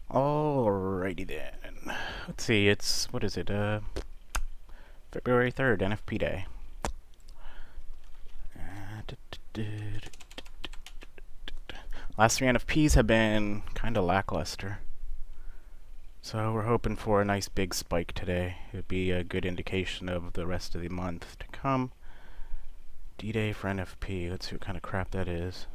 Alrighty then. Let's see, what is it, February 3rd, NFP Day. Last three NFPs have been kinda lackluster. So we're hoping for a nice big spike today. It would be a good indication of the rest of the month to come. D-Day for NFP. Let's see what kind of crap that is.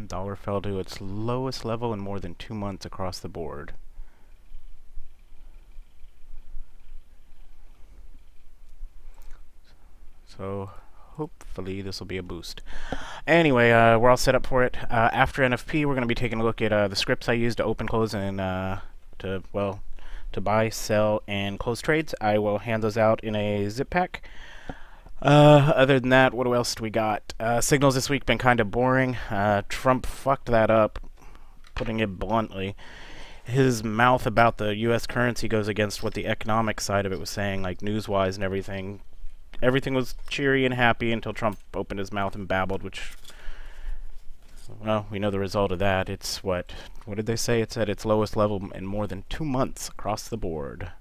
Dollar fell to its lowest level in more than 2 months across the board. So hopefully this will be a boost. Anyway, we're all set up for it. After NFP, we're going to be taking a look at the scripts I use to open, close, and to buy, sell, and close trades. I will hand those out in a zip pack. Other than that, what else do we got? Signals this week been kind of boring. Trump fucked that up, putting it bluntly. His mouth about the U.S. currency goes against what the economic side of it was saying, like news-wise and everything. Everything was cheery and happy until Trump opened his mouth and babbled, which, well, we know the result of that. It's what did they say? It's at its lowest level in more than 2 months across the board.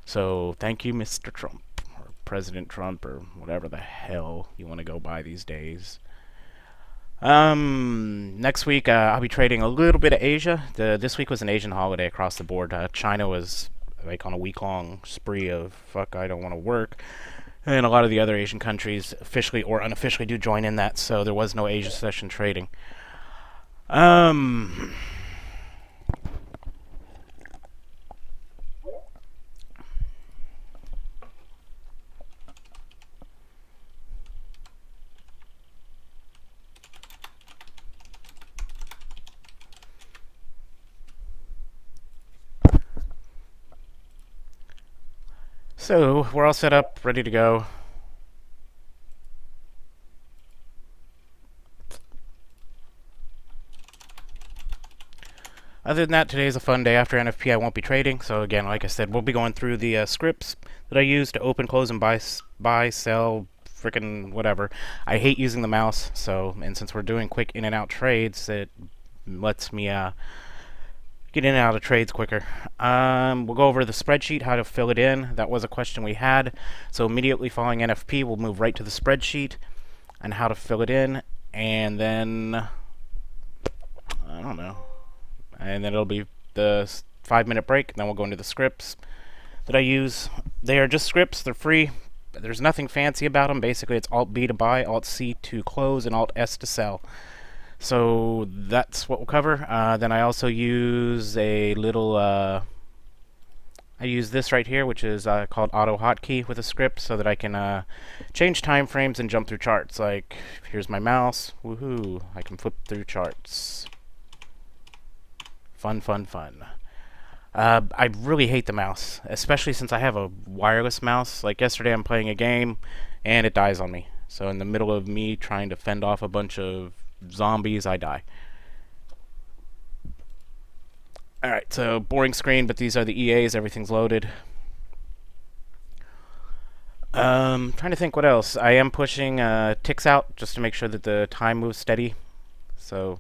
So thank you, Mr. Trump, or President Trump, or whatever the hell you want to go by these days. Next week, I'll be trading a little bit of Asia. This week was an Asian holiday across the board. China was like on a week-long spree of fuck, I don't want to work. And a lot of the other Asian countries officially or unofficially do join in that, so there was no Asia session trading. So, we're all set up, ready to go. Other than that, today's a fun day. After NFP, I won't be trading. So again, like I said, we'll be going through the scripts that I use to open, close, and buy, sell, frickin' whatever. I hate using the mouse, and since we're doing quick in and out trades, it lets me get in and out of trades quicker. We'll go over the spreadsheet, how to fill it in. That was a question we had. So immediately following NFP, we'll move right to the spreadsheet and how to fill it in. And then, I don't know. And then it'll be the 5-minute break. And then we'll go into the scripts that I use. They are just scripts. They're free. There's nothing fancy about them. Basically, it's Alt-B to buy, Alt-C to close, and Alt-S to sell. So that's what we'll cover. Then I also use a little, I use this right here, which is called Autohotkey with a script, so that I can change time frames and jump through charts. Like, here's my mouse. Woohoo! I can flip through charts. Fun, fun, fun. I really hate the mouse, especially since I have a wireless mouse. Like yesterday, I'm playing a game, and it dies on me. So in the middle of me trying to fend off a bunch of zombies, I die. Alright, so boring screen, but these are the EAs, everything's loaded. Trying to think what else. I am pushing ticks out just to make sure that the time moves steady. So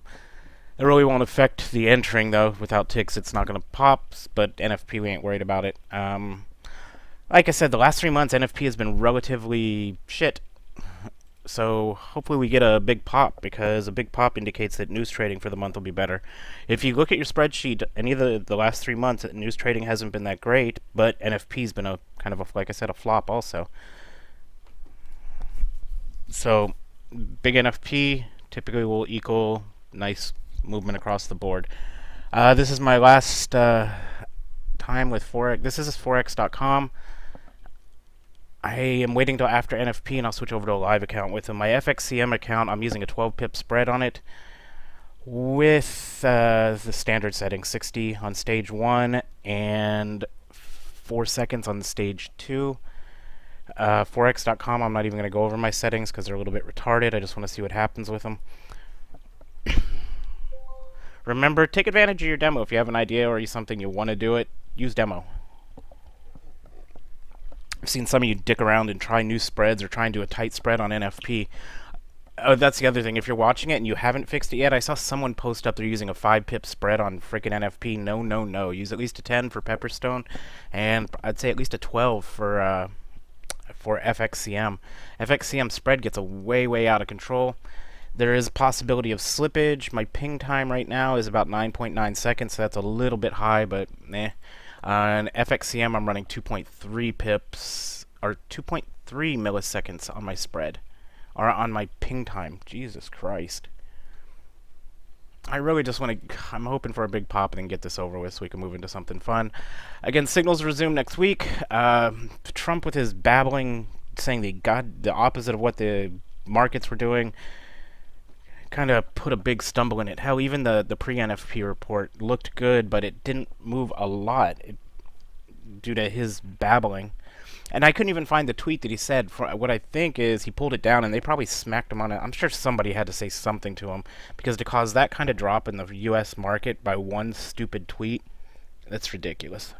it really won't affect the entering though. Without ticks it's not going to pop, but NFP we ain't worried about it. Like I said, the last 3 months NFP has been relatively shit. So hopefully we get a big pop, because a big pop indicates that news trading for the month will be better. If you look at your spreadsheet, any of the last 3 months, news trading hasn't been that great, but NFP's been a kind of a, like I said, a flop also. So big NFP typically will equal nice movement across the board. This is my last time with Forex. This is Forex.com. I am waiting till after NFP and I'll switch over to a live account with them. My FXCM account, I'm using a 12 pip spread on it with the standard setting, 60 on stage 1 and 4 seconds on stage 2. Forex.com, I'm not even going to go over my settings because they're a little bit retarded. I just want to see what happens with them. Remember, take advantage of your demo. If you have an idea or something you want to do it, use demo. I've seen some of you dick around and try new spreads or try and do a tight spread on NFP. Oh, that's the other thing. If you're watching it and you haven't fixed it yet, I saw someone post up they're using a 5 pip spread on freaking NFP. No, no, no. Use at least a 10 for Pepperstone, and I'd say at least a 12 for FXCM. FXCM spread gets a way out of control. There is a possibility of slippage. My ping time right now is about 9.9 seconds, so that's a little bit high, but eh. On FXCM, I'm running 2.3 pips, or 2.3 milliseconds on my spread, or on my ping time. Jesus Christ. I really just want to. I'm hoping for a big pop and then get this over with so we can move into something fun. Again, signals resume next week. Trump with his babbling, saying the opposite of what the markets were doing, kind of put a big stumble in it. How even the pre-NFP report looked good, but it didn't move a lot due to his babbling. And I couldn't even find the tweet that he said. For what I think is he pulled it down, and they probably smacked him on it. I'm sure somebody had to say something to him, because to cause that kind of drop in the U.S. market by one stupid tweet, that's ridiculous.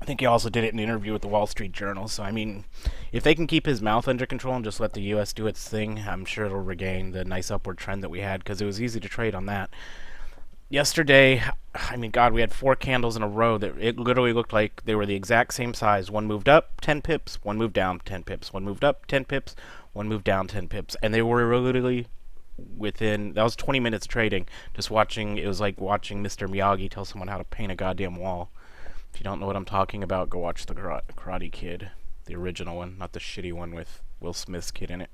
I think he also did it in an interview with the Wall Street Journal. So, I mean, if they can keep his mouth under control and just let the U.S. do its thing, I'm sure it'll regain the nice upward trend that we had, because it was easy to trade on that. Yesterday, I mean, God, we had 4 candles in a row that it literally looked like they were the exact same size. One moved up 10 pips, one moved down 10 pips, one moved up 10 pips, one moved down 10 pips. And they were literally within, that was 20 minutes of trading, just watching. It was like watching Mr. Miyagi tell someone how to paint a goddamn wall. If you don't know what I'm talking about, go watch the Karate Kid, the original one, not the shitty one with Will Smith's kid in it.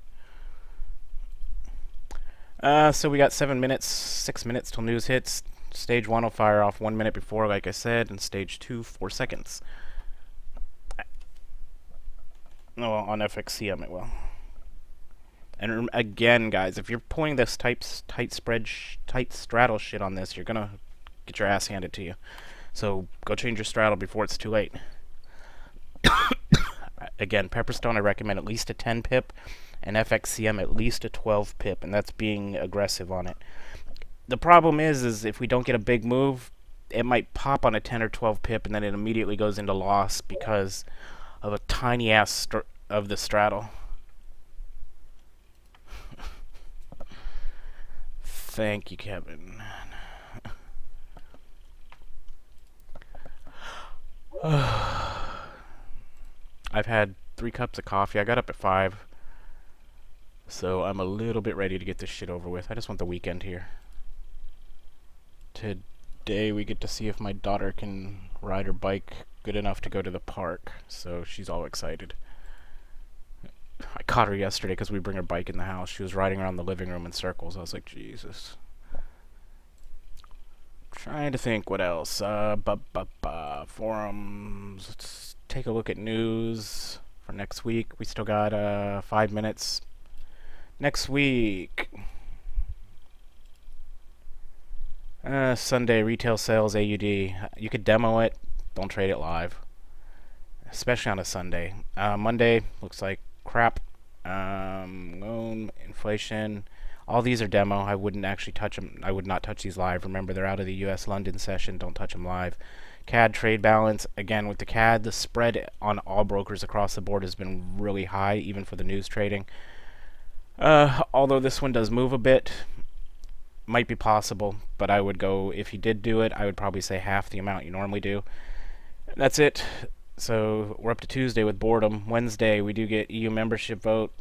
So we got 7 minutes, 6 minutes till news hits. Stage 1 will fire off 1 minute before, like I said, and stage 2, 4 seconds. No, on FXCM it will. And again, guys, if you're pulling this tight straddle shit on this, you're gonna get your ass handed to you. So go change your straddle before it's too late. Again, Pepperstone, I recommend at least a 10 pip, and FXCM at least a 12 pip, and that's being aggressive on it. The problem is if we don't get a big move, it might pop on a 10 or 12 pip, and then it immediately goes into loss because of a tiny ass of the straddle. Thank you, Kevin. I've had 3 cups of coffee. I got up at 5. So I'm a little bit ready to get this shit over with. I just want the weekend here. Today we get to see if my daughter can ride her bike good enough to go to the park. So she's all excited. I caught her yesterday because we bring her bike in the house. She was riding around the living room in circles. I was like, Jesus. Trying to think what else. Forums. Let's take a look at news for next week. We still got 5 minutes. Next week. Sunday retail sales AUD. You could demo it. Don't trade it live. Especially on a Sunday. Monday looks like crap. Loan, inflation. All these are demo. I wouldn't actually touch them. I would not touch these live. Remember, they're out of the U.S. London session. Don't touch them live. CAD trade balance. Again, with the CAD, the spread on all brokers across the board has been really high, even for the news trading. Although this one does move a bit, might be possible, but I would go, if you did do it, I would probably say half the amount you normally do. That's it. So we're up to Tuesday with boredom. Wednesday, we do get EU membership vote.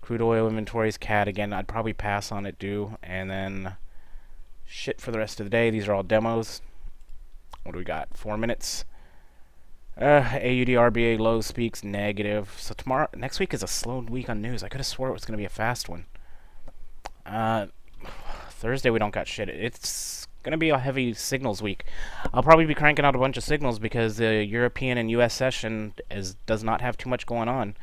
Crude oil inventories, CAD again. I'd probably pass on it, and then shit for the rest of the day. These are all demos. What do we got? 4 minutes. AUD RBA low speaks negative. So next week is a slow week on news. I could have swore it was going to be a fast one. Thursday we don't got shit. It's going to be a heavy signals week. I'll probably be cranking out a bunch of signals because the European and U.S. session does not have too much going on.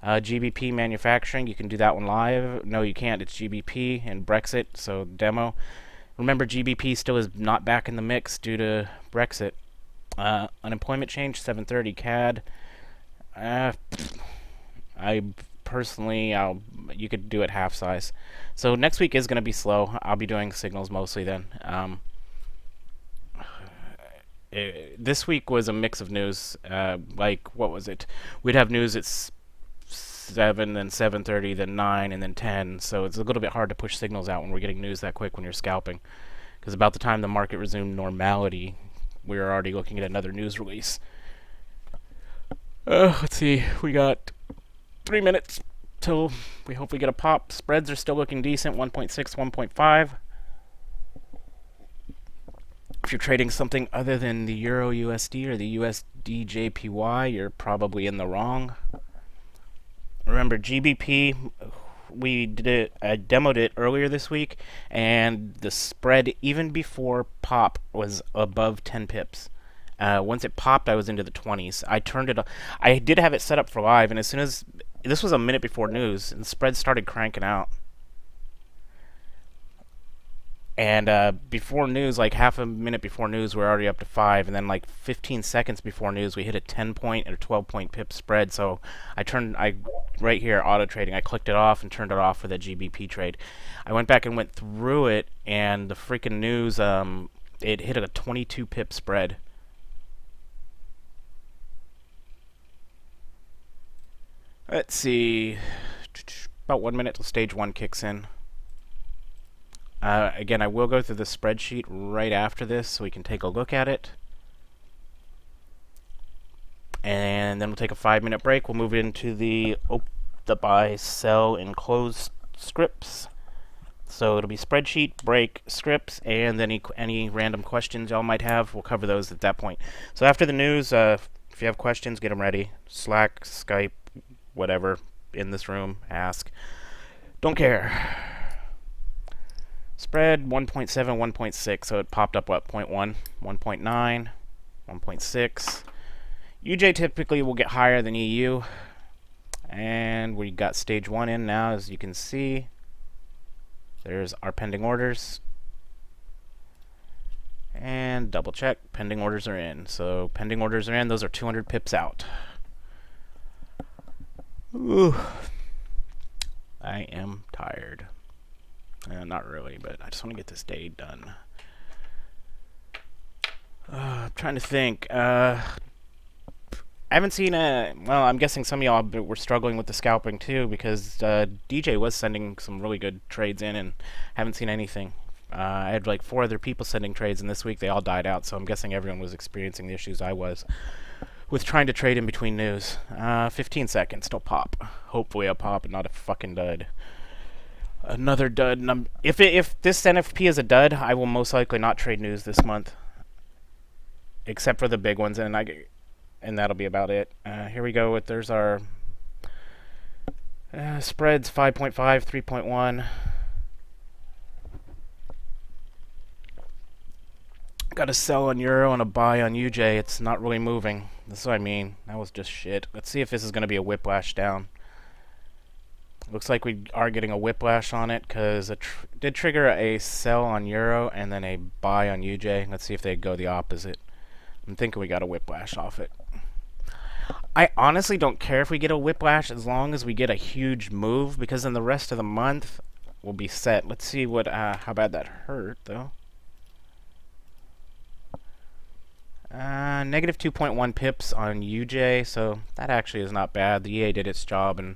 GBP manufacturing, you can do that one live. No, you can't. It's GBP and Brexit, so demo. Remember, GBP still is not back in the mix due to Brexit. Unemployment change, 730 CAD. I personally, you could do it half size. So next week is going to be slow. I'll be doing signals mostly then. This week was a mix of news. Like, what was it? We'd have news at 7, then 7:30, then 9, and then 10. So it's a little bit hard to push signals out when we're getting news that quick when you're scalping. Because about the time the market resumed normality, we were already looking at another news release. Let's see. We got 3 minutes till we hopefully get a pop. Spreads are still looking decent, 1.6, 1.5. If you're trading something other than the Euro USD or the USD JPY, you're probably in the wrong. Remember, GBP, we did it, I demoed it earlier this week, and the spread, even before pop, was above 10 pips. Once it popped, I was into the 20s. I turned it, I did have it set up for live, and as soon as, this was a minute before news, and the spread started cranking out. And before news, like half a minute before news, we're already up to 5. And then like 15 seconds before news, we hit a 10-point or 12-point pip spread. So right here, auto trading, I clicked it off and turned it off for the GBP trade. I went back and went through it, and the freaking news, it hit a 22 pip spread. Let's see. About 1 minute till stage 1 kicks in. Again, I will go through the spreadsheet right after this so we can take a look at it. And then we'll take a 5-minute break. We'll move into the buy, sell, and close scripts. So it'll be spreadsheet, break, scripts, and then any random questions y'all might have. We'll cover those at that point. So after the news, if you have questions, get them ready. Slack, Skype, whatever, in this room, ask. Don't care. Spread 1.7, 1.6, so it popped up, what, 0.1, 1.9, 1.6. UJ typically will get higher than EU. And we got stage 1 in now, as you can see. There's our pending orders. And double check, pending orders are in. So pending orders are in, those are 200 pips out. Ooh. I am tired. Not really, but I just want to get this day done. I'm trying to think. I haven't seen well, I'm guessing some of y'all were struggling with the scalping too, because DJ was sending some really good trades in, and haven't seen anything. I had like 4 other people sending trades, and this week they all died out, so I'm guessing everyone was experiencing the issues I was with trying to trade in between news. 15 seconds till pop. Hopefully a pop and not a fucking dud. Another dud. If this NFP is a dud, I will most likely not trade news this month, except for the big ones, and that'll be about it. Here we go. There's our spreads: 5.5, 3.1. Got a sell on Euro and a buy on UJ. It's not really moving. That's what I mean. That was just shit. Let's see if this is going to be a whiplash down. Looks like we are getting a whiplash on it, because it did trigger a sell on Euro and then a buy on UJ. Let's see if they go the opposite. I'm thinking we got a whiplash off it. I honestly don't care if we get a whiplash as long as we get a huge move, because then the rest of the month will be set. Let's see what how bad that hurt, though. Negative 2.1 pips on UJ, so that actually is not bad. The EA did its job and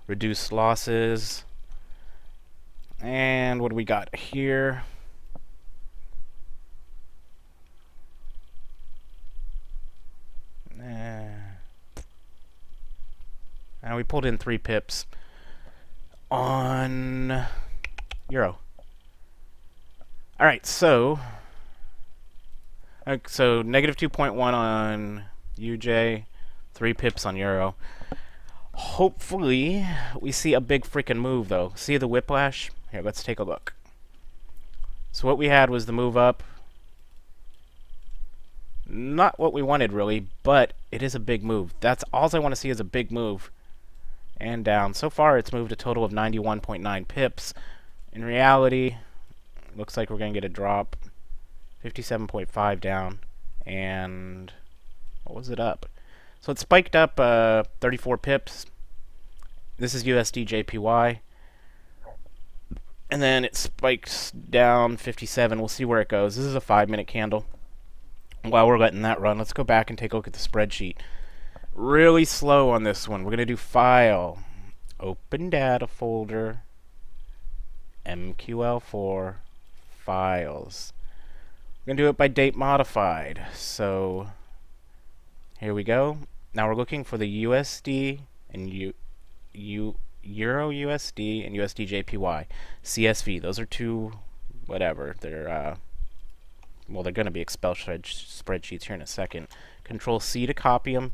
reduced losses. And what do we got here? Now we pulled in 3 pips on Euro. Alright, so negative 2.1 on UJ, 3 pips on Euro. Hopefully we see a big freaking move, though. See the whiplash? Here, let's take a look. So what we had was the move up. Not what we wanted, really, but it is a big move. That's all I want to see, is a big move. And down. So far, it's moved a total of 91.9 pips. In reality, looks like we're going to get a drop. 57.5 down. And what was it up? So it spiked up 34 pips. This is USD JPY. And then it spikes down 57. We'll see where it goes. This is a 5-minute candle. While we're letting that run, let's go back and take a look at the spreadsheet. Really slow on this one. We're going to do file. open data folder, MQL4, files. We're going to do it by date modified. So here we go. Now we're looking for the USD and Euro USD and USD JPY. CSV. Those are two, whatever. They're well, they're going to be Excel spreadsheets here in a second. Control C to copy them.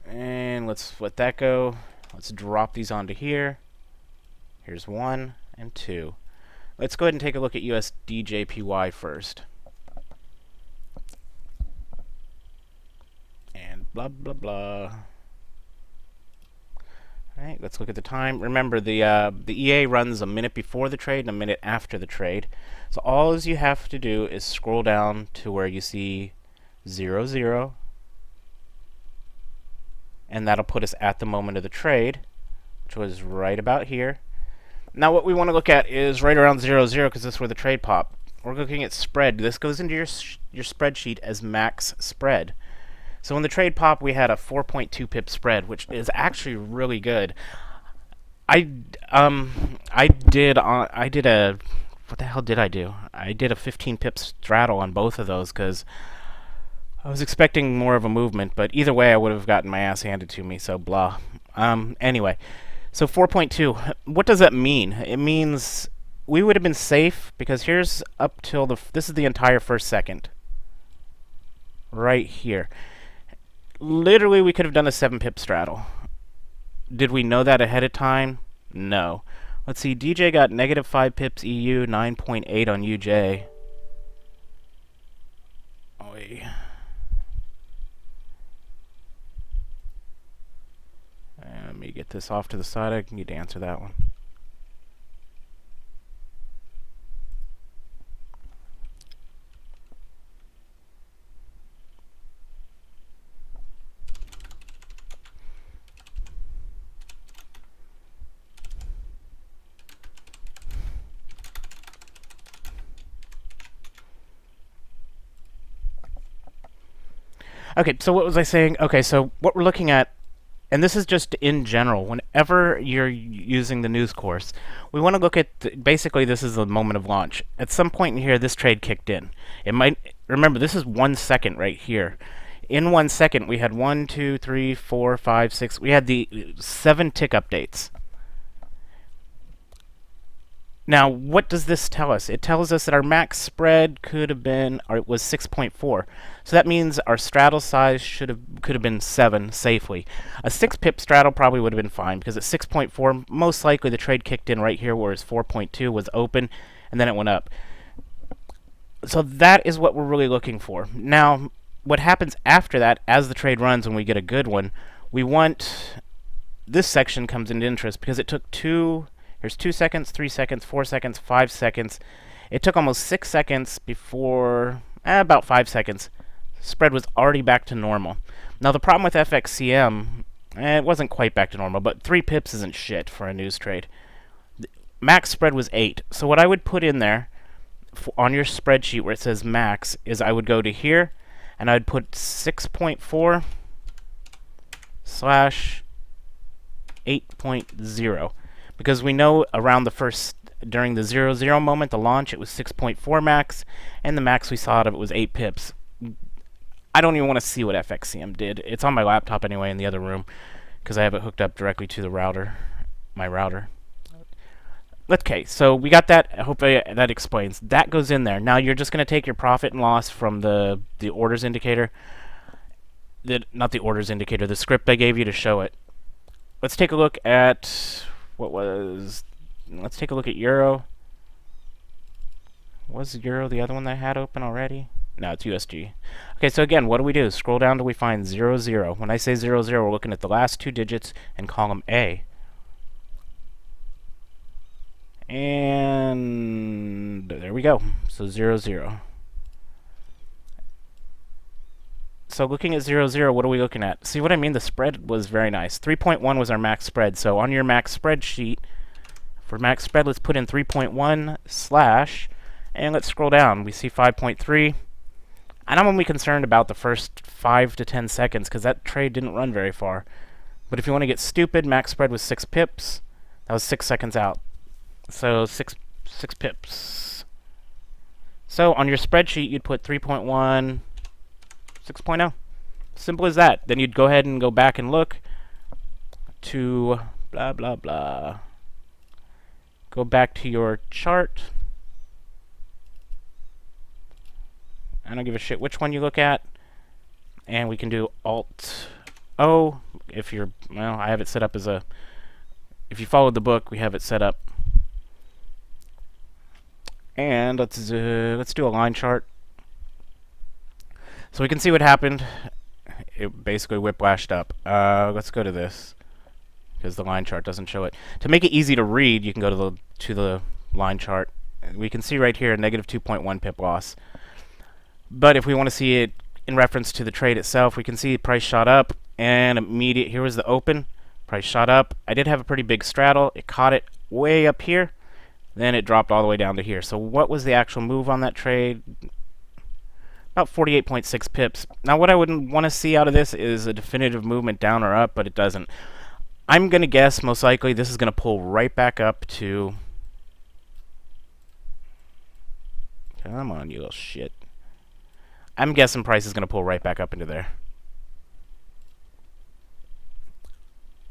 And let's let that go. Let's drop these onto here. Here's 1 and 2. Let's go ahead and take a look at USD JPY first. And blah, blah, blah. Alright, let's look at the time. Remember, the EA runs a minute before the trade and a minute after the trade. So all you have to do is scroll down to where you see 00, and that'll put us at the moment of the trade, which was right about here. Now what we want to look at is right around 00, because this is where the trade popped. We're looking at spread. This goes into your spreadsheet as max spread. So in the trade pop, we had a 4.2 pip spread, which is actually really good. I did a, what the hell did I do? I did a 15 pip straddle on both of those because I was expecting more of a movement, but either way I would have gotten my ass handed to me, so blah. Anyway, so 4.2, what does that mean? It means we would have been safe because here's up till this is the entire first second. Right here. Literally, we could have done a 7 pip straddle. Did we know that ahead of time? No. Let's see, DJ got negative 5 pips EU, 9.8 on UJ. Oy. Let me get this off to the side. I need to answer that one. Okay, so what was I saying? Okay, so what we're looking at, and this is just in general, whenever you're using the news course, we want to look at, basically this is the moment of launch. At some point in here, this trade kicked in. It might, remember, this is 1 second right here. In 1 second, we had 1, 2, 3, 4, 5, 6, we had the 7 tick updates. Now, what does this tell us? It tells us that our max spread could have been, or it was 6.4. So that means our straddle size could have been 7 safely. A 6 pip straddle probably would have been fine because at 6.4, most likely the trade kicked in right here, whereas 4.2 was open, and then it went up. So that is what we're really looking for. Now, what happens after that, as the trade runs and we get a good one, we want, this section comes into interest because it took here's 2 seconds, 3 seconds, 4 seconds, 5 seconds. It took almost 6 seconds before, about 5 seconds. Spread was already back to normal. Now the problem with FXCM, it wasn't quite back to normal, but 3 pips isn't shit for a news trade. Max spread was 8. So what I would put in there on your spreadsheet where it says max is I would go to here and I'd put 6.4 / 8.0. Because we know around the first, during the 00 moment, the launch, it was 6.4 max, and the max we saw out of it was 8 pips. I don't even want to see what FXCM did. It's on my laptop anyway in the other room, because I have it hooked up directly to the router, my router. Okay, so we got that. I hope that explains. That goes in there. Now you're just going to take your profit and loss from the orders indicator. Not the orders indicator, the script I gave you to show it. Let's take a look at... let's take a look at Euro. Was Euro the other one that I had open already? No, it's USG. Okay, so again, what do we do? Scroll down till we find 00. When I say 00, we're looking at the last 2 digits in column A. And there we go. So 00. So looking at 00, what are we looking at? See what I mean? The spread was very nice. 3.1 was our max spread. So on your max spreadsheet, for max spread, let's put in 3.1 / and let's scroll down. We see 5.3. And I'm only concerned about the first 5 to 10 seconds because that trade didn't run very far. But if you want to get stupid, max spread was 6 pips. That was 6 seconds out. So 6 pips. So on your spreadsheet, you'd put 3.1, 6.0. Simple as that. Then you'd go ahead and go back and look to blah, blah, blah. Go back to your chart. I don't give a shit which one you look at. And we can do Alt-O. If you're, well, I have it set up as a, if you followed the book, we have it set up. And let's do a line chart. So we can see what happened. It basically whiplashed up. Let's go to this, because the line chart doesn't show it. To make it easy to read, you can go to the line chart. We can see right here a negative 2.1 pip loss. But if we want to see it in reference to the trade itself, we can see price shot up, and here was the open. Price shot up. I did have a pretty big straddle. It caught it way up here. Then it dropped all the way down to here. So what was the actual move on that trade? About 48.6 pips. Now what I wouldn't want to see out of this is a definitive movement down or up, but it doesn't. I'm going to guess most likely this is going to pull right back up to... Come on, you little shit. I'm guessing price is going to pull right back up into there.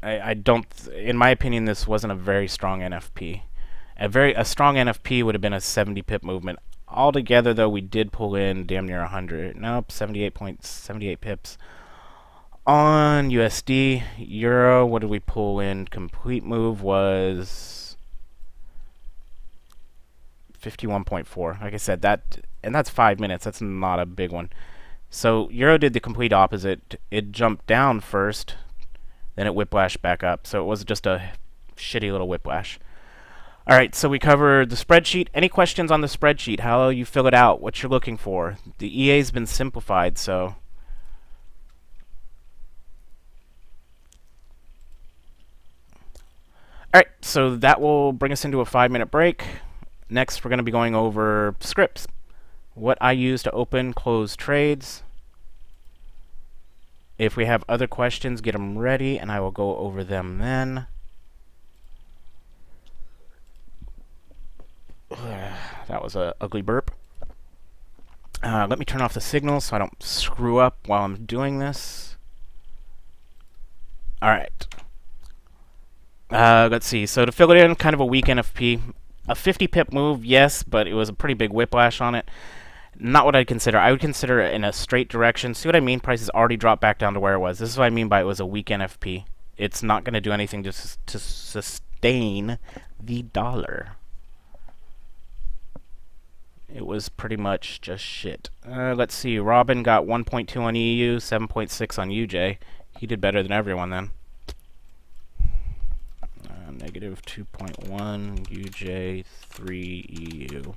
I don't... In my opinion, this wasn't a very strong NFP. A strong NFP would have been a 70 pip movement. Altogether, though, we did pull in damn near 100. Nope, 78 pips. On USD, Euro, what did we pull in? Complete move was 51.4. Like I said, that's 5 minutes. That's not a big one. So Euro did the complete opposite. It jumped down first, then it whiplashed back up. So it was just a shitty little whiplash. All right, so we covered the spreadsheet. Any questions on the spreadsheet? How you fill it out? What you're looking for? The EA's been simplified, so... All right, so that will bring us into a 5-minute break. Next, we're going to be going over scripts. What I use to open, close trades. If we have other questions, get them ready, and I will go over them then. That was an ugly burp. Let me turn off the signal so I don't screw up while I'm doing this. Alright. Let's see. So to fill it in, kind of a weak NFP. A 50 pip move, yes, but it was a pretty big whiplash on it. Not what I'd consider. I would consider it in a straight direction. See what I mean? Price has already dropped back down to where it was. This is what I mean by it was a weak NFP. It's not going to do anything to sustain the dollar. It was pretty much just shit. Let's see. Robin got 1.2 on EU, 7.6 on UJ. He did better than everyone then. Negative 2.1 UJ, 3 EU.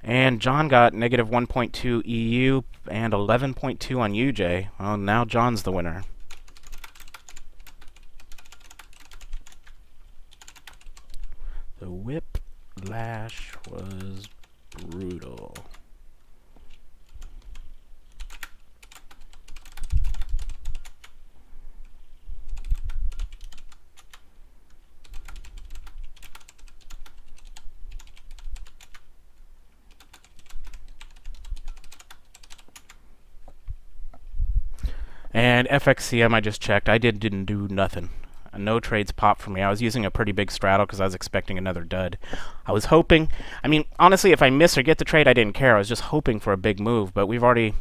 And John got negative 1.2 EU and 11.2 on UJ. Well, now John's the winner. The whiplash was brutal. And FXCM I just checked. I didn't do nothing. No trades popped for me. I was using a pretty big straddle because I was expecting another dud. I was hoping... I mean, honestly, if I miss or get the trade, I didn't care. I was just hoping for a big move, but we've already...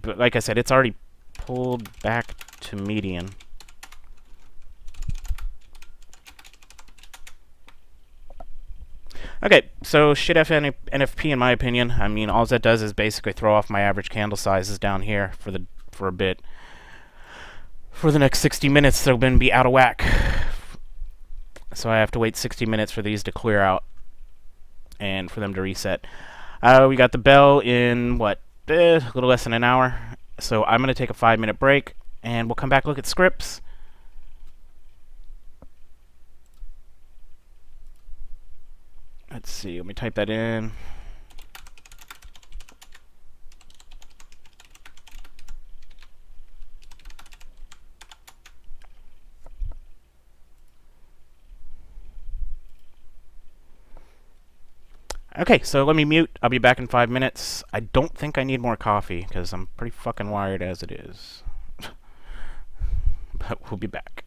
like I said, it's already pulled back to median. Okay, so shit NFP in my opinion. I mean, all that does is basically throw off my average candle sizes down here for a bit. For the next 60 minutes, they'll then be out of whack. So I have to wait 60 minutes for these to clear out and for them to reset. We got the bell in, what, a little less than an hour. So I'm going to take a 5-minute break, and we'll come back look at scripts. Let's see, let me type that in. Okay, so let me mute. I'll be back in 5 minutes. I don't think I need more coffee because I'm pretty fucking wired as it is. But we'll be back.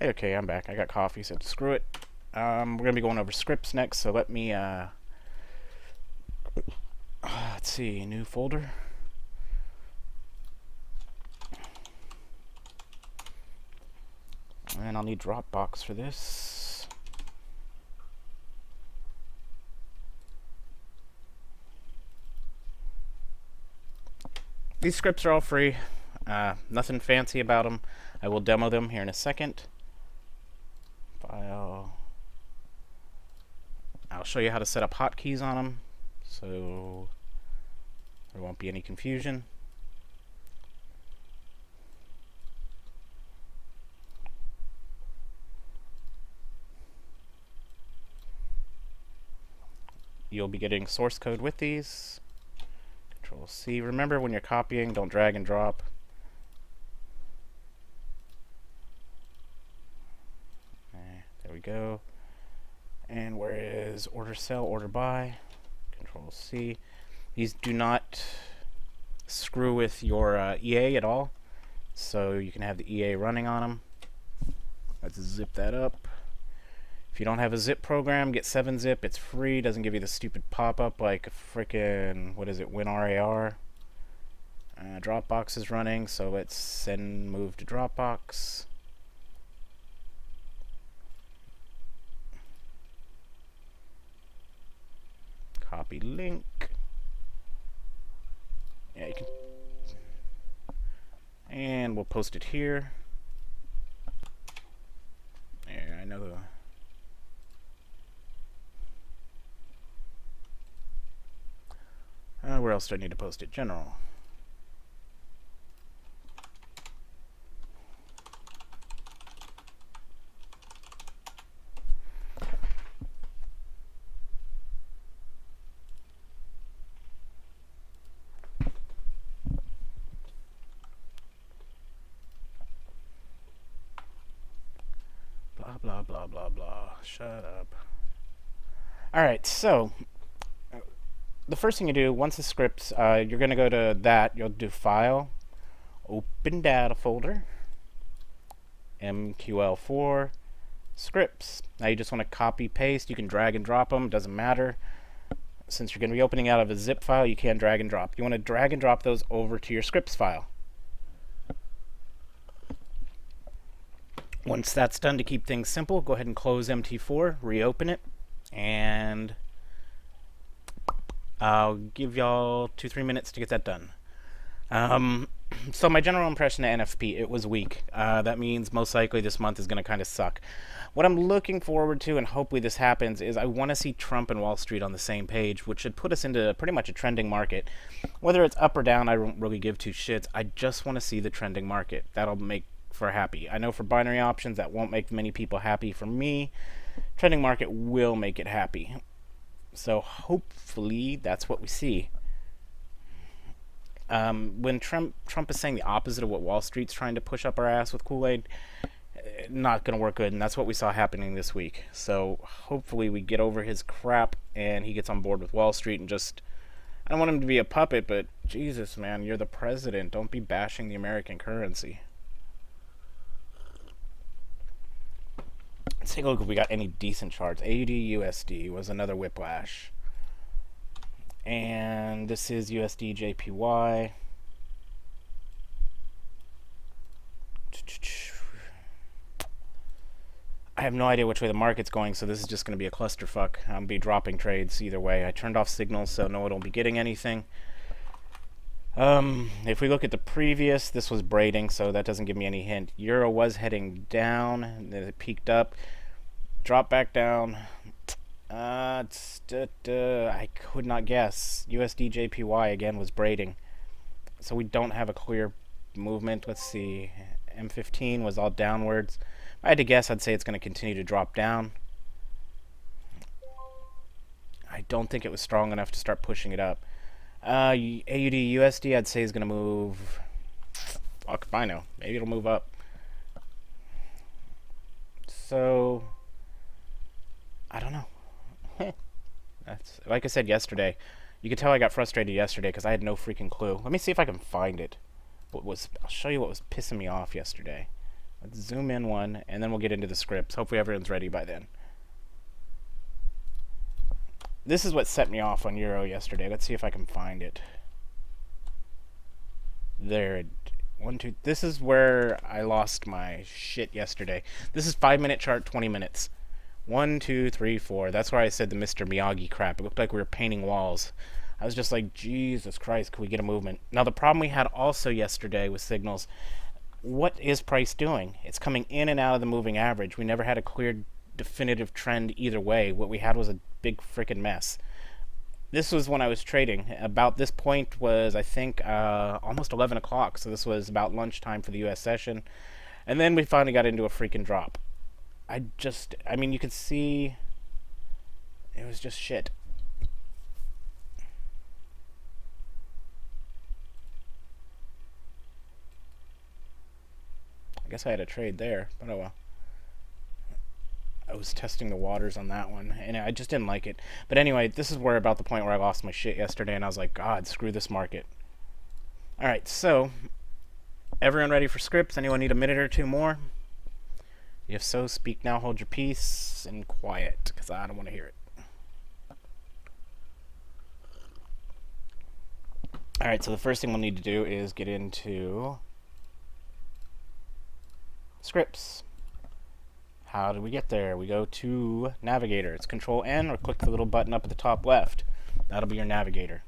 Okay, I'm back. I got coffee, so screw it. We're gonna be going over scripts next, so let me let's see, new folder. And I'll need Dropbox for this. These scripts are all free. Nothing fancy about them. I will demo them here in a second. File. I'll show you how to set up hotkeys on them, so there won't be any confusion. You'll be getting source code with these. Control C. Remember, when you're copying, don't drag and drop. There we go. And where is order sell, order buy? Control C. These do not screw with your EA at all, so you can have the EA running on them. Let's zip that up. If you don't have a zip program, get 7-zip. It's free. Doesn't give you the stupid pop-up like a frickin', what is it, WinRAR. Dropbox is running, so let's send move to Dropbox. Copy link. Yeah, you can. And we'll post it here. Yeah, I know the. Where else do I need to post it? General. Blah, blah, blah, blah, blah. Shut up. Alright, so the first thing you do, once the scripts, you're going to go to that, you'll do File, Open Data Folder, MQL4, Scripts. Now you just want to copy, paste, you can drag and drop them, doesn't matter. Since you're going to be opening out of a zip file, you can drag and drop. You want to drag and drop those over to your scripts file. Once that's done, to keep things simple, go ahead and close MT4, reopen it, and I'll give y'all 2-3 minutes to get that done. So my general impression of NFP, it was weak. That means most likely this month is going to kind of suck. What I'm looking forward to, and hopefully this happens, is I want to see Trump and Wall Street on the same page, which should put us into pretty much a trending market. Whether it's up or down, I don't really give two shits. I just want to see the trending market. That'll make for happy. I know for binary options, that won't make many people happy. For me, trending market will make it happy. So hopefully that's what we see. When Trump is saying the opposite of what Wall Street's trying to push up our ass with Kool-Aid, not going to work good, and that's what we saw happening this week. So hopefully we get over his crap and he gets on board with Wall Street and just, I don't want him to be a puppet, but Jesus, man, you're the president. Don't be bashing the American currency. Let's take a look if we got any decent charts. AUD USD was another whiplash. And this is USD JPY. I have no idea which way the market's going, so this is just going to be a clusterfuck. I'll be dropping trades either way. I turned off signals, so no one will be getting anything. If we look at the previous, this was braiding, so that doesn't give me any hint. Euro was heading down, and then it peaked up, dropped back down. I could not guess. USD JPY again was braiding, so we don't have a clear movement. Let's see. M15 was all downwards. If I had to guess, I'd say it's going to continue to drop down. I don't think it was strong enough to start pushing it up. AUD USD, I'd say, is going to move. Fuck if I know. Maybe it'll move up. So, I don't know. That's like I said yesterday. You could tell I got frustrated yesterday because I had no freaking clue. Let me see if I can find it. I'll show you what was pissing me off yesterday. Let's zoom in one, and then we'll get into the scripts. Hopefully everyone's ready by then. This is what set me off on Euro yesterday. Let's see if I can find it. There. This is where I lost my shit yesterday. This is 5-minute chart, 20 minutes. 1, 2, 3, 4. That's where I said the Mr. Miyagi crap. It looked like we were painting walls. I was just like, Jesus Christ, can we get a movement? Now, the problem we had also yesterday with signals, what is price doing? It's coming in and out of the moving average. We never had a clear, definitive trend either way. What we had was a big freaking mess. This was when I was trading. About this point was, I think, almost 11 o'clock. So this was about lunchtime for the U.S. session. And then we finally got into a freaking drop. I mean, you could see it was just shit. I guess I had a trade there, but oh well. I was testing the waters on that one, and I just didn't like it. But anyway, this is where about the point where I lost my shit yesterday, and I was like, God, screw this market. Alright, so, everyone ready for scripts? Anyone need a minute or two more? If so, speak now, hold your peace, and quiet, because I don't want to hear it. Alright, so the first thing we'll need to do is get into scripts. How do we get there? We go to Navigator. It's Control N, or click the little button up at the top left. That'll be your Navigator.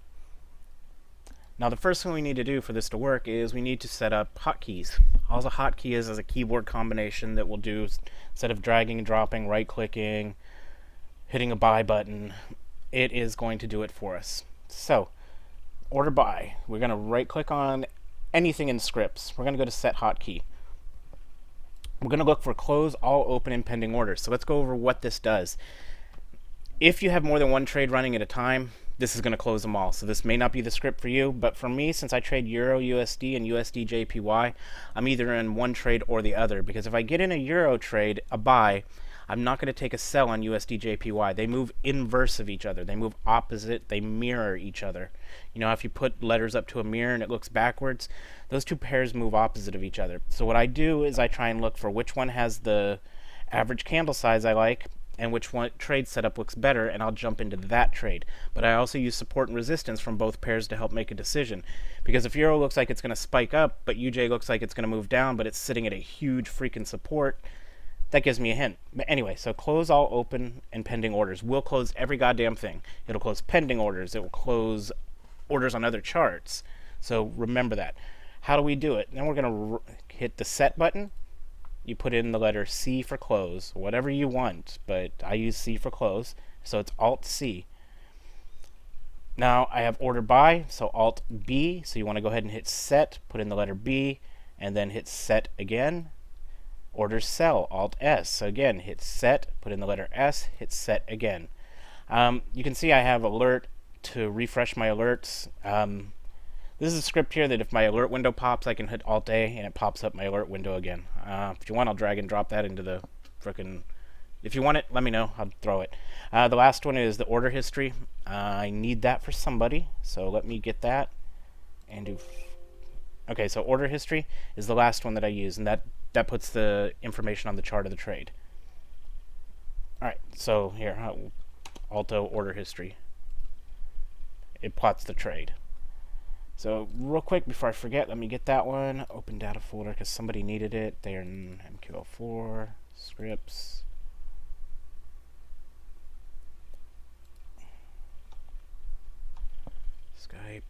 Now, the first thing we need to do for this to work is we need to set up hotkeys. All the hotkey is a keyboard combination that will do, instead of dragging and dropping, right-clicking, hitting a buy button, it is going to do it for us. So, order buy. We're going to right-click on anything in scripts. We're going to go to Set Hotkey. We're going to look for Close All Open and Pending Orders. So let's go over what this does. If you have more than one trade running at a time, this is going to close them all. So this may not be the script for you, but for me, since I trade Euro USD and USD JPY, I'm either in one trade or the other. Because if I get in a Euro trade, a buy, I'm not going to take a sell on USD JPY. They move inverse of each other. They move opposite. They mirror each other. You know, if you put letters up to a mirror and it looks backwards, those two pairs move opposite of each other. So what I do is I try and look for which one has the average candle size I like, and which one trade setup looks better, and I'll jump into that trade. But I also use support and resistance from both pairs to help make a decision. Because if Euro looks like it's going to spike up, but UJ looks like it's going to move down, but it's sitting at a huge freaking support, that gives me a hint. But anyway, so close all open and pending orders. We'll close every goddamn thing. It'll close pending orders. It will close orders on other charts. So remember that. How do we do it? Then we're going to hit the set button. You put in the letter C for close, whatever you want, but I use C for close, so it's Alt C. Now I have order buy, so Alt B, so you want to go ahead and hit set, put in the letter B, and then hit set again. Order sell, Alt S, so again, hit set, put in the letter S, hit set again. You can see I have alert to refresh my alerts. This is a script here that if my alert window pops, I can hit Alt A and it pops up my alert window again. If you want, I'll drag and drop that into the frickin'... If you want it, let me know. I'll throw it. The last one is the order history. I need that for somebody, so let me get that and do... Okay, so order history is the last one that I use, and that puts the information on the chart of the trade. Alright, so here, Alto order history. It plots the trade. So real quick before I forget, let me get that one. Open data folder because somebody needed it. They're in MQL4, scripts. Skype.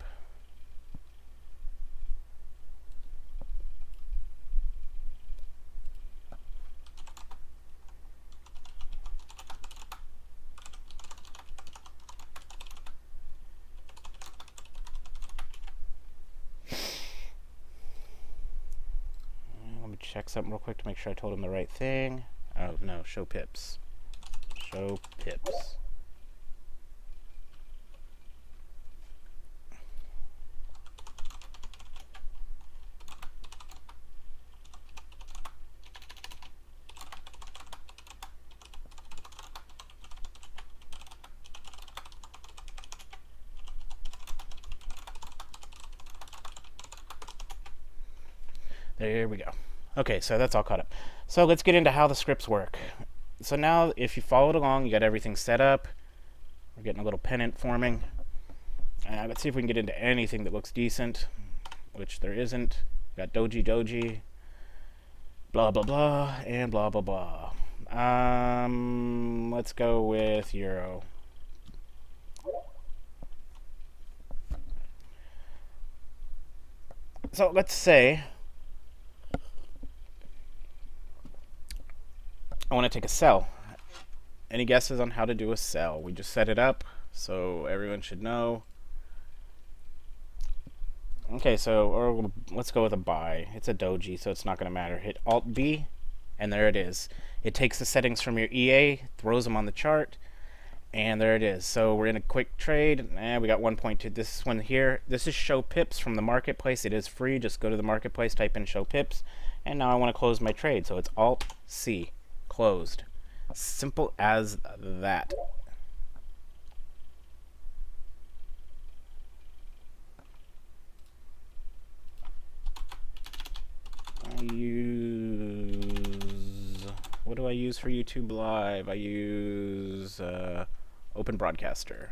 Check something real quick to make sure I told him the right thing. Oh, no, show pips. Show pips. There we go. Okay, so that's all caught up. So let's get into how the scripts work. So now, if you followed along, you got everything set up. We're getting a little pennant forming. Let's see if we can get into anything that looks decent, which there isn't. Got doji, blah blah blah, and blah blah blah. Let's go with euro. So let's say I want to take a sell. Any guesses on how to do a sell? We just set it up, so everyone should know. Okay, so or let's go with a buy. It's a doji, so it's not going to matter. Hit Alt B, and there it is. It takes the settings from your EA, throws them on the chart, and there it is. So we're in a quick trade, and we got 1.2. This one here, this is show pips from the marketplace. It is free. Just go to the marketplace, type in show pips, and now I want to close my trade. So it's Alt C, closed. Simple as that. What do I use for YouTube Live? I use Open Broadcaster.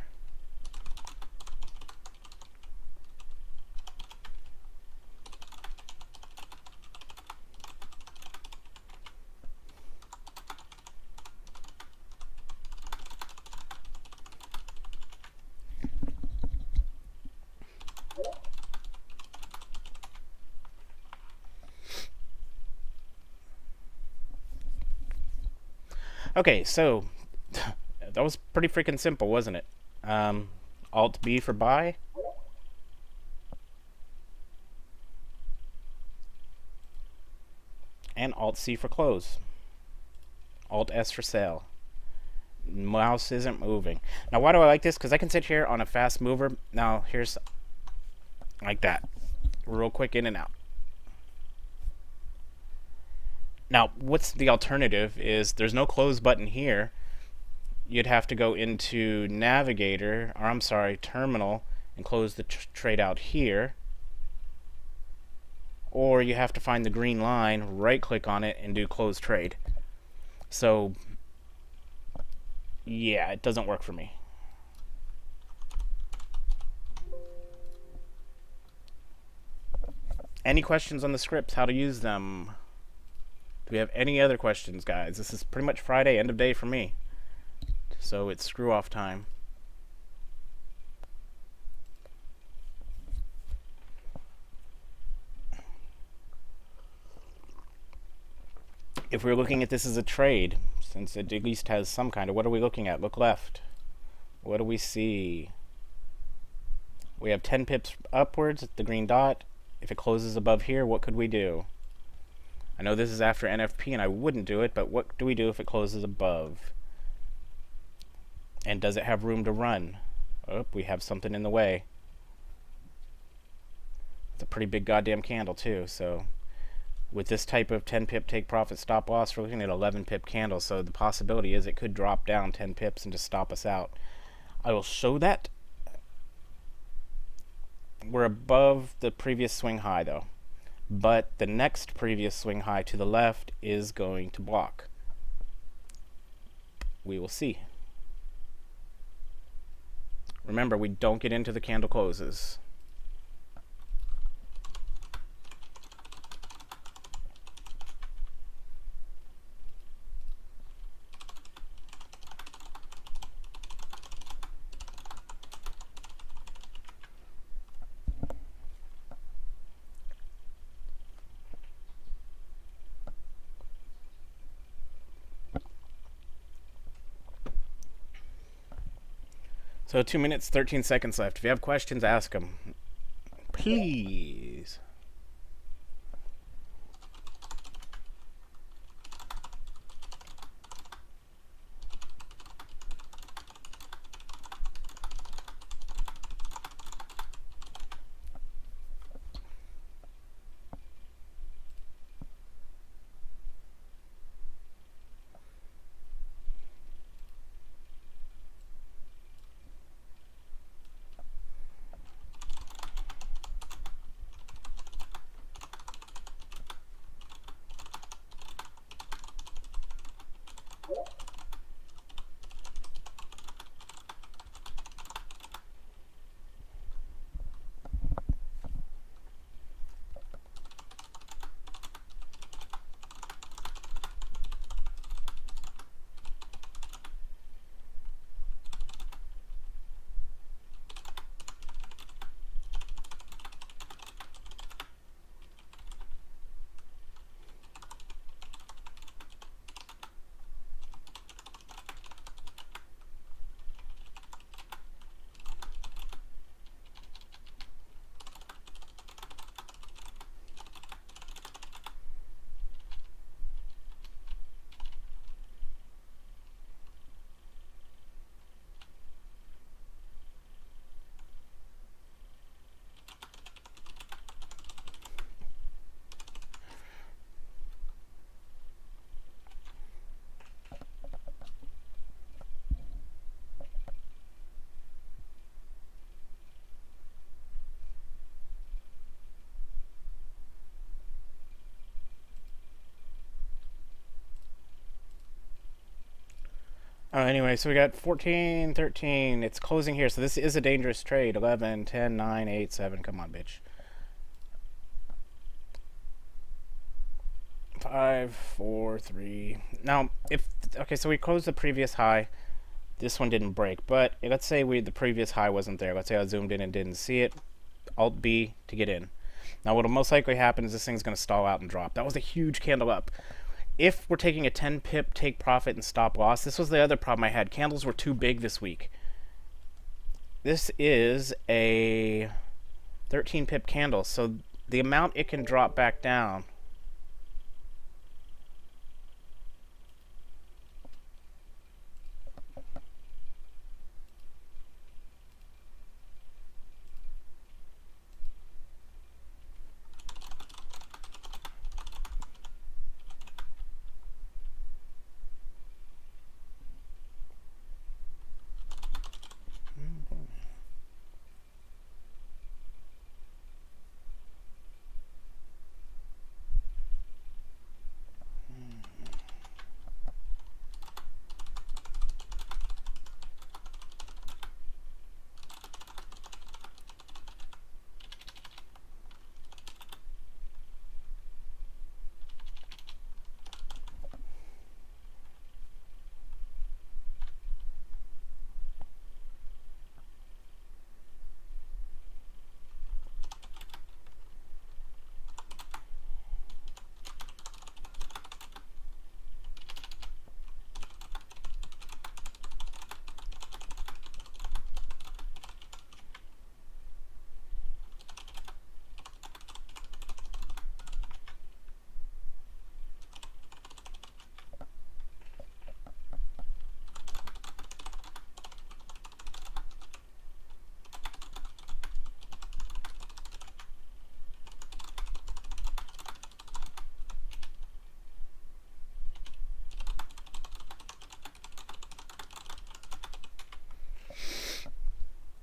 Okay, so that was pretty freaking simple, wasn't it? Alt B for buy. And Alt C for close. Alt S for sell. Mouse isn't moving. Now, why do I like this? Because I can sit here on a fast mover. Now, here's like that. Real quick in and out. Now, what's the alternative is there's no close button here. You'd have to go into Navigator, or I'm sorry, Terminal, and close the trade out here. Or you have to find the green line, right-click on it, and do Close Trade. So, yeah, it doesn't work for me. Any questions on the scripts, how to use them? Do we have any other questions, guys? This is pretty much Friday, end of day for me. So it's screw off time. If we're looking at this as a trade, since it at least has some kind of, what are we looking at? Look left. What do we see? We have 10 pips upwards at the green dot. If it closes above here, what could we do? I know this is after NFP and I wouldn't do it, but what do we do if it closes above? And does it have room to run? Oh, we have something in the way. It's a pretty big goddamn candle too, so with this type of 10 pip take profit stop loss, we're looking at 11 pip candle, so the possibility is it could drop down 10 pips and just stop us out. I will show that. We're above the previous swing high though, but the next previous swing high to the left is going to block. We will see. Remember, we don't get into the candle closes. So 2 minutes, 13 seconds left. If you have questions, ask them. Please. Anyway, so we got 14, 13. It's closing here, so this is a dangerous trade. 11, 10, 9, 8, 7. Come on, bitch. 5, 4, 3. Now, if okay, so we closed the previous high. This one didn't break, but let's say the previous high wasn't there. Let's say I zoomed in and didn't see it. Alt B to get in. Now, what will most likely happen is this thing's going to stall out and drop. That was a huge candle up. If we're taking a 10 pip take profit and stop loss, this was the other problem I had. Candles were too big this week. This is a 13 pip candle, so the amount it can drop back down.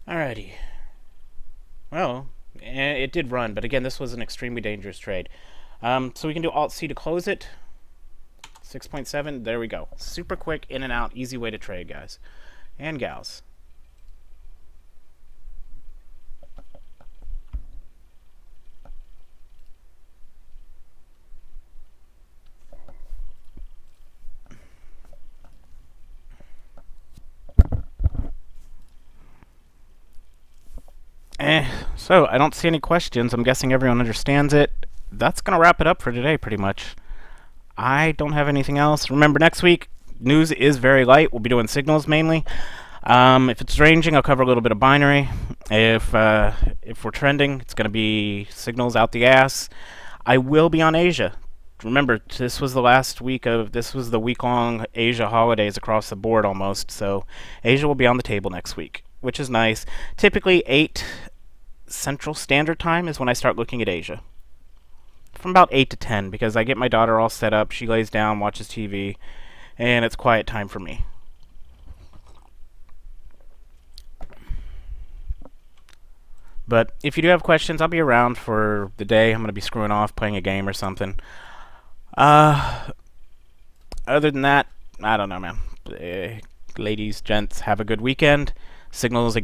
Alrighty. Well, it did run, but again, this was an extremely dangerous trade. So we can do Alt C to close it. 6.7. There we go. Super quick, in and out, easy way to trade, guys and gals. So I don't see any questions. I'm guessing everyone understands it. That's going to wrap it up for today, pretty much. I don't have anything else. Remember, next week, news is very light. We'll be doing signals mainly. If it's ranging, I'll cover a little bit of binary. If we're trending, it's going to be signals out the ass. I will be on Asia. Remember, this was the week-long Asia holidays across the board almost. So Asia will be on the table next week, which is nice. Typically 8 Central Standard Time is when I start looking at Asia. From about 8 to 10, because I get my daughter all set up, she lays down, watches TV, and it's quiet time for me. But if you do have questions, I'll be around for the day. I'm going to be screwing off, playing a game or something. Other than that, I don't know, man. Ladies, gents, have a good weekend. Signals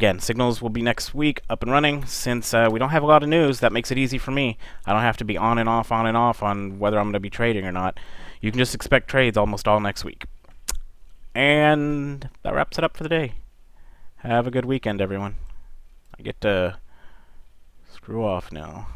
will be next week, up and running. Since we don't have a lot of news, that makes it easy for me. I don't have to be on and off on whether I'm going to be trading or not. You can just expect trades almost all next week. And that wraps it up for the day. Have a good weekend, everyone. I get to screw off now.